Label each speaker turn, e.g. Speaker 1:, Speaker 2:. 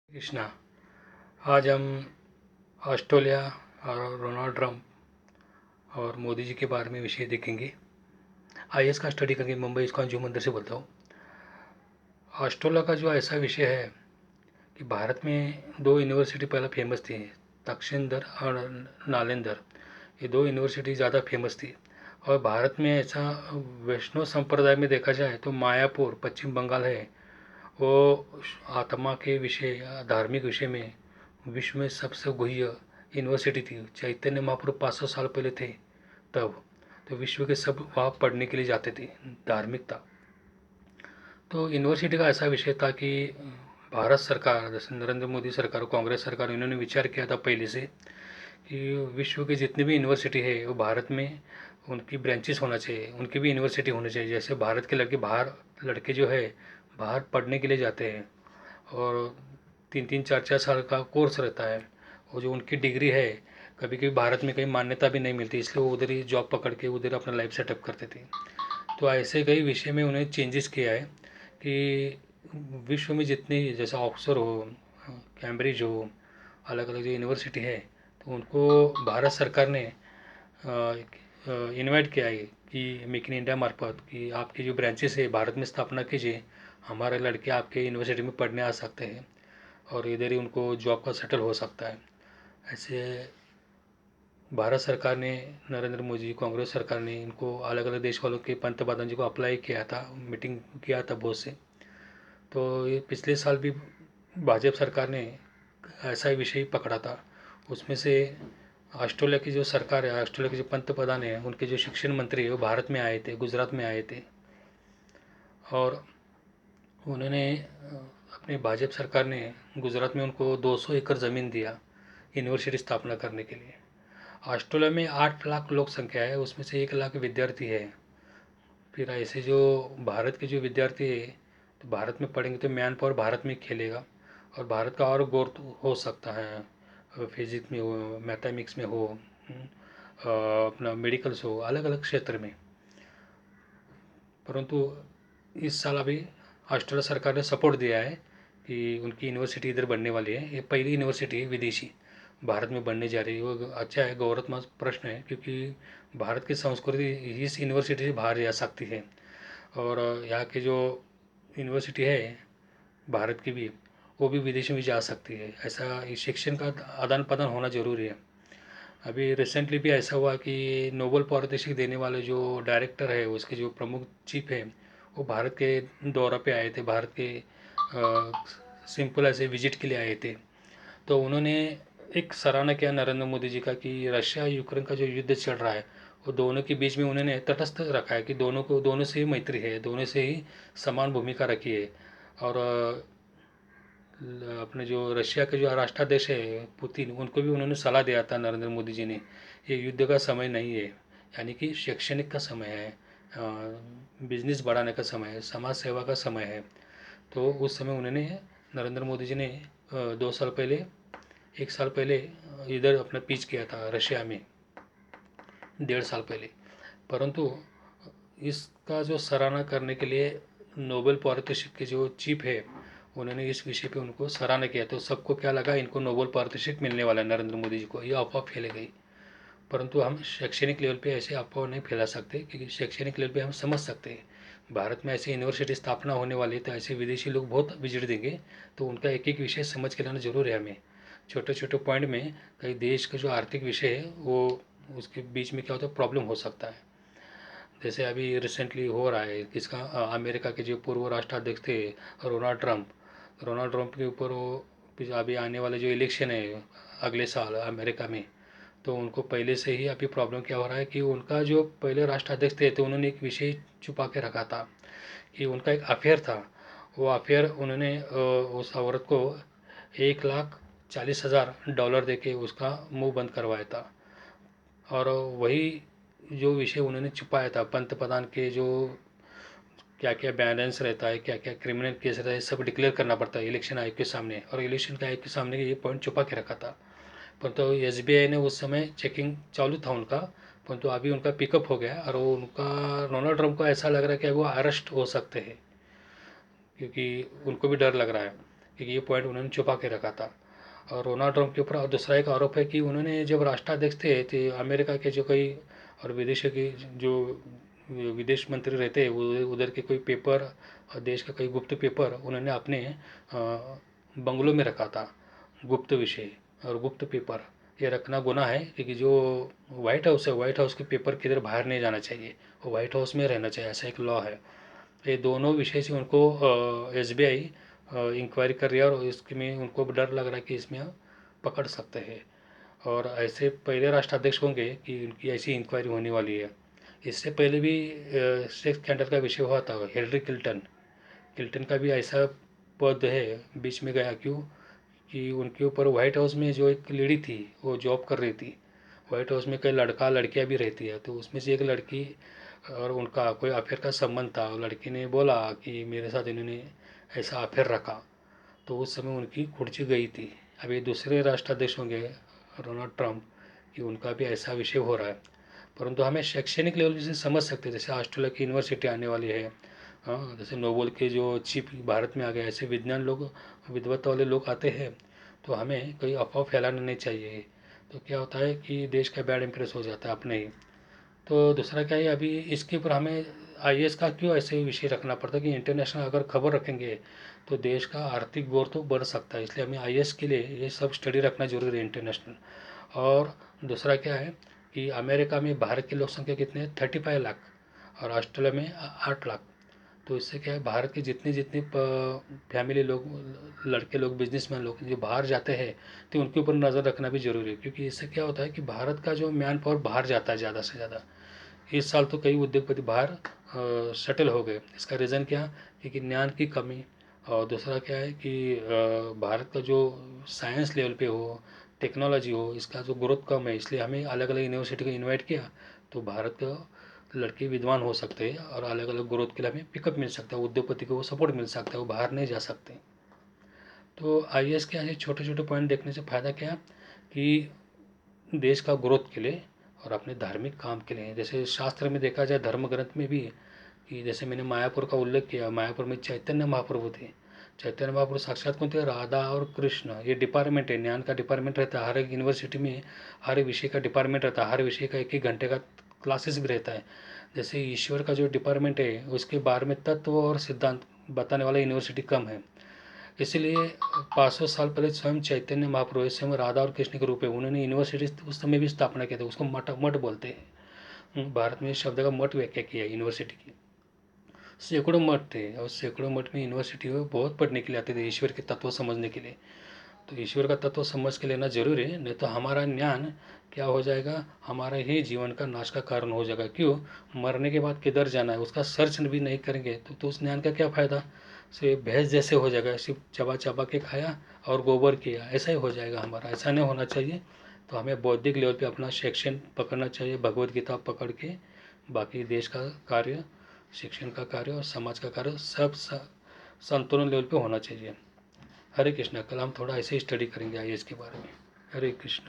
Speaker 1: कृष्णा। आज हम ऑस्ट्रेलिया और डोनाल्ड ट्रंप और मोदी जी के बारे में विषय देखेंगे। आईएएस का स्टडी करेंगे। मुंबई इस्कॉन जू मंदिर से बोलता हूँ। ऑस्ट्रेलिया का जो ऐसा विषय है कि भारत में दो यूनिवर्सिटी पहले फेमस थी, तक्षशिला और नालंदा। ये दो यूनिवर्सिटी ज़्यादा फेमस थी। और भारत में ऐसा वैष्णव संप्रदाय में देखा जाए तो मायापुर पश्चिम बंगाल है, वो आत्मा के विषय, धार्मिक विषय में विश्व में सबसे गुह्य यूनिवर्सिटी थी। चैतन्य महाप्रभु 500 साल पहले थे तब, तो विश्व के सब वहाँ पढ़ने के लिए जाते थे, धार्मिक था। तो यूनिवर्सिटी का ऐसा विषय था कि भारत सरकार, जैसे नरेंद्र मोदी सरकार, कांग्रेस सरकार, इन्होंने विचार किया था पहले से कि विश्व के जितने भी यूनिवर्सिटी है वो भारत में उनकी ब्रांचेस होना चाहिए, उनकी भी यूनिवर्सिटी होनी चाहिए। जैसे भारत के लड़के बाहर, लड़के जो है बाहर पढ़ने के लिए जाते हैं और 3-3 4-4 साल का कोर्स रहता है, और जो उनकी डिग्री है कभी कभी भारत में कहीं मान्यता भी नहीं मिलती, इसलिए वो उधर ही जॉब पकड़ के उधर अपना लाइफ सेटअप करते थे। तो ऐसे कई विषय में उन्हें चेंजेस किया है कि विश्व में जितने, जैसे ऑक्सफोर्ड हो, कैम्ब्रिज हो, अलग अलग जो यूनिवर्सिटी है, तो उनको भारत सरकार ने इनवाइट किया है कि मेक इन इंडिया मार्फत कि आपकी जो ब्रांचेस है भारत में स्थापना कीजिए, हमारे लड़के आपके यूनिवर्सिटी में पढ़ने आ सकते हैं और इधर ही उनको जॉब का सेटल हो सकता है। ऐसे भारत सरकार ने, नरेंद्र मोदी कांग्रेस सरकार ने इनको अलग अलग देश वालों के पंतप्रधान जी को अप्लाई किया था, मीटिंग किया था बहुत से। तो ये पिछले साल भी भाजपा सरकार ने ऐसा ही विषय पकड़ा था। उसमें से ऑस्ट्रेलिया की जो सरकार है, ऑस्ट्रेलिया के जो पंतप्रधान है, उनके जो शिक्षण मंत्री है वो भारत में आए थे, गुजरात में आए थे। और उन्होंने अपने भाजपा सरकार ने गुजरात में उनको 200 एकड़ ज़मीन दिया यूनिवर्सिटी स्थापना करने के लिए। ऑस्ट्रेलिया में 8 लाख लोक संख्या है, उसमें से 1 लाख विद्यार्थी है। फिर ऐसे जो भारत के जो विद्यार्थी है, तो भारत में पढ़ेंगे तो मैन पावर भारत में खेलेगा और भारत का और ग्रोथ हो सकता है, फिजिक्स में हो, मैथमेटिक्स में हो, अपना मेडिकल्स हो, अलग अलग क्षेत्र में। परंतु इस साल अभी ऑस्ट्रेलिया सरकार ने सपोर्ट दिया है कि उनकी यूनिवर्सिटी इधर बनने वाली है। ये पहली यूनिवर्सिटी है विदेशी भारत में बनने जा रही है। वो अच्छा है, गौरवत्मक प्रश्न है, क्योंकि भारत की संस्कृति इस यूनिवर्सिटी से बाहर जा सकती है। और यहाँ की जो यूनिवर्सिटी है भारत की भी, वो भी विदेश में जा सकती है। ऐसा इस शिक्षण का आदान प्रदान होना जरूरी है। अभी रिसेंटली भी ऐसा हुआ कि नोबेल पारितोषिक देने वाले जो डायरेक्टर है, उसके जो प्रमुख चीफ है, वो भारत के दौरा पे आए थे, भारत के सिंपल ऐसे विजिट के लिए आए थे। तो उन्होंने एक सराहना किया नरेंद्र मोदी जी का कि रशिया यूक्रेन का जो युद्ध चल रहा है, वो दोनों के बीच में उन्होंने तटस्थ रखा है कि दोनों को, दोनों से ही मैत्री है, दोनों से ही समान भूमिका रखी है। और अपने जो रशिया के जो राष्ट्राध्यक्ष है पुतिन, उनको भी उन्होंने सलाह दिया था नरेंद्र मोदी जी ने, ये युद्ध का समय नहीं है, यानी कि शैक्षणिक का समय है, बिजनेस बढ़ाने का समय है, समाज सेवा का समय है। तो उस समय उन्होंने, नरेंद्र मोदी जी ने 2 साल पहले, 1 साल पहले इधर अपना पिच किया था रशिया में, 1.5 साल पहले। परंतु इसका जो सराहना करने के लिए नोबेल पारितोषिक के जो चीफ है, उन्होंने इस विषय पे उनको सराहना किया। तो सबको क्या लगा, इनको नोबेल पारितोषिक मिलने वाला है नरेंद्र मोदी जी को, ये अफवाह फैल गई। परंतु हम शैक्षणिक लेवल पे ऐसे अफवाह नहीं फैला सकते, क्योंकि शैक्षणिक लेवल पे हम समझ सकते हैं भारत में ऐसी यूनिवर्सिटी स्थापना होने वाली है, तो ऐसे विदेशी लोग बहुत विजिट देंगे, तो उनका एक एक विषय समझ के लाना जरूर है हमें। छोटे छोटे पॉइंट में कई देश का जो आर्थिक विषय है वो, उसके बीच में क्या होता है, प्रॉब्लम हो सकता है। जैसे अभी रिसेंटली हो रहा है किसका, अमेरिका के जो पूर्व राष्ट्राध्यक्ष थे रोनाल्ड ट्रंप के ऊपर वो अभी आने वाले जो इलेक्शन है अगले साल अमेरिका में, तो उनको पहले से ही अभी प्रॉब्लम क्या हो रहा है कि उनका जो पहले राष्ट्राध्यक्ष थे, तो उन्होंने एक विषय छुपा के रखा था कि उनका एक अफेयर था। वो अफेयर उन्होंने उस औरत को 1,40,000 डॉलर दे के उसका मुंह बंद करवाया था। और वही जो विषय उन्होंने छुपाया था, पंतप्रधान के जो क्या क्या बैलेंस रहता है, क्या क्या क्रिमिनल केस रहता है, सब डिक्लेयर करना पड़ता है इलेक्शन आयोग के सामने, और इलेक्शन के आयोग के सामने ये पॉइंट छुपा के रखा था। परंतु एसबीआई ने उस समय चेकिंग चालू था उनका, परंतु अभी उनका पिकअप हो गया और वो उनका, डोनाल्ड ट्रंप को ऐसा लग रहा है कि वो अरेस्ट हो सकते हैं, क्योंकि उनको भी डर लग रहा है क्योंकि ये पॉइंट उन्होंने छुपा के रखा था। और डोनाल्ड ट्रंप के ऊपर और दूसरा एक आरोप है कि उन्होंने जब राष्ट्राध्यक्ष थे तो अमेरिका के जो कोई और विदेशों की जो विदेश मंत्री रहते हैं उधर के कोई पेपर और देश का कोई गुप्त पेपर उन्होंने अपने बंगलों में रखा था, गुप्त विषय और गुप्त पेपर। ये रखना गुनाह है, क्योंकि जो व्हाइट हाउस है, व्हाइट हाउस के पेपर किधर बाहर नहीं जाना चाहिए, वो व्हाइट हाउस में रहना चाहिए, ऐसा एक लॉ है। ये दोनों विषय से उनको SBI इंक्वायरी कर रही है और इसमें उनको डर लग रहा है कि इसमें पकड़ सकते हैं। और ऐसे पहले राष्ट्राध्यक्ष होंगे कि उनकी ऐसी इंक्वायरी होने वाली है। इससे पहले भी सेक्स स्कैंडल का विषय हुआ था, हिलरी क्लिंटन क्लिंटन का भी ऐसा पद है, बीच में गया क्यों कि उनके ऊपर व्हाइट हाउस में जो एक लेडी थी वो जॉब कर रही थी। व्हाइट हाउस में कई लड़का लड़कियां भी रहती है, तो उसमें से एक लड़की और उनका कोई अफेयर का संबंध था। लड़की ने बोला कि मेरे साथ इन्होंने ऐसा अफेयर रखा, तो उस समय उनकी कुर्सी गई थी। अभी दूसरे राष्ट्राध्यक्ष होंगे डोनाल्ड ट्रंप कि उनका भी ऐसा विषय हो रहा है। परंतु हमें शैक्षणिक लेवल से समझ सकते हैं, जैसे ऑस्ट्रेलिया की यूनिवर्सिटी आने वाली है, हाँ, जैसे नोबेल के जो चीफ भारत में आ गए, ऐसे विज्ञान लोग विद्वता वाले लोग आते हैं, तो हमें कोई अफवाह फैलाना नहीं चाहिए। तो क्या होता है कि देश का बैड इंप्रेस हो जाता है अपने ही। तो दूसरा क्या है, अभी इसके ऊपर हमें IAS का क्यों ऐसे विषय रखना पड़ता है कि इंटरनेशनल अगर खबर रखेंगे तो देश का आर्थिक गौर तो बढ़ सकता है, इसलिए हमें IAS के लिए ये सब स्टडी रखना जरूरी है इंटरनेशनल। और दूसरा क्या है कि अमेरिका में भारत की लोक संख्या कितनी है, 35 लाख, और ऑस्ट्रेलिया में 8 लाख। तो इससे क्या है, भारत के जितने जितने फैमिली लोग, लड़के लोग, बिजनेसमैन लोग जो बाहर जाते हैं, तो उनके ऊपर नज़र रखना भी ज़रूरी है। क्योंकि इससे क्या होता है कि भारत का जो मैन पावर बाहर जाता है ज़्यादा से ज़्यादा। इस साल तो कई उद्योगपति बाहर सेटल हो गए। इसका रीज़न क्या, क्योंकि ज्ञान की कमी, और दूसरा क्या है कि भारत का जो साइंस लेवल पे हो, टेक्नोलॉजी हो, इसका जो ग्रोथ कम है, इसलिए हमें अलग अलग यूनिवर्सिटी को इनवाइट किया। तो भारत का लड़के विद्वान हो सकते हैं और अलग अलग ग्रोथ के लिए हमें पिकअप मिल सकता है, उद्योगपति को सपोर्ट मिल सकता है, वो बाहर नहीं जा सकते। तो IAS के ऐसे छोटे छोटे पॉइंट देखने से फ़ायदा क्या, कि देश का ग्रोथ के लिए और अपने धार्मिक काम के लिए। जैसे शास्त्र में देखा जाए, धर्म ग्रंथ में भी, कि जैसे मैंने मायापुर का उल्लेख किया, मायापुर में चैतन्य महाप्रभु थे। चैतन्य महाप्रभु साक्षात कौन थे, राधा और कृष्ण। ये डिपार्टमेंट है, ज्ञान का डिपार्टमेंट रहता है हर एक यूनिवर्सिटी में, हर एक विषय का डिपार्टमेंट रहता है, हर विषय का 1-1 घंटे का क्लासेस भी रहता है। जैसे ईश्वर का जो डिपार्टमेंट है उसके बारे में तत्व और सिद्धांत बताने वाला यूनिवर्सिटी कम है। इसलिए 500 साल पहले स्वयं चैतन्य महाप्रभु, स्वयं राधा और कृष्ण के रूप में उन्होंने यूनिवर्सिटी उस समय भी स्थापना किया था। उसको मठ मठ बोलते हैं, भारत में इस शब्द का मठ व्याख्या किया है यूनिवर्सिटी की। सैकड़ों मठ थे और सैकड़ों मठ में यूनिवर्सिटी में बहुत पढ़ने के लिए आते थे, ईश्वर के तत्व समझने के लिए। तो ईश्वर का तत्व समझ के लेना जरूरी है, नहीं तो हमारा ज्ञान क्या हो जाएगा, हमारा ही जीवन का नाश का कारण हो जाएगा। क्यों, मरने के बाद किधर जाना है उसका सर्च भी नहीं करेंगे तो उस ज्ञान का क्या फ़ायदा। सिर्फ भैंस जैसे हो जाएगा, सिर्फ चबा चबा के खाया और गोबर किया, ऐसा ही हो जाएगा हमारा। ऐसा नहीं होना चाहिए। तो हमें बौद्धिक लेवल पे अपना शिक्षण पकड़ना चाहिए, भगवत गीता पकड़ के। बाकी देश का कार्य, शिक्षण का कार्य और समाज का कार्य सब संतुलन लेवल पे होना चाहिए। हरे कृष्णा, कल हम थोड़ा ऐसे ही स्टडी करेंगे IAS के बारे में। हरे कृष्णा।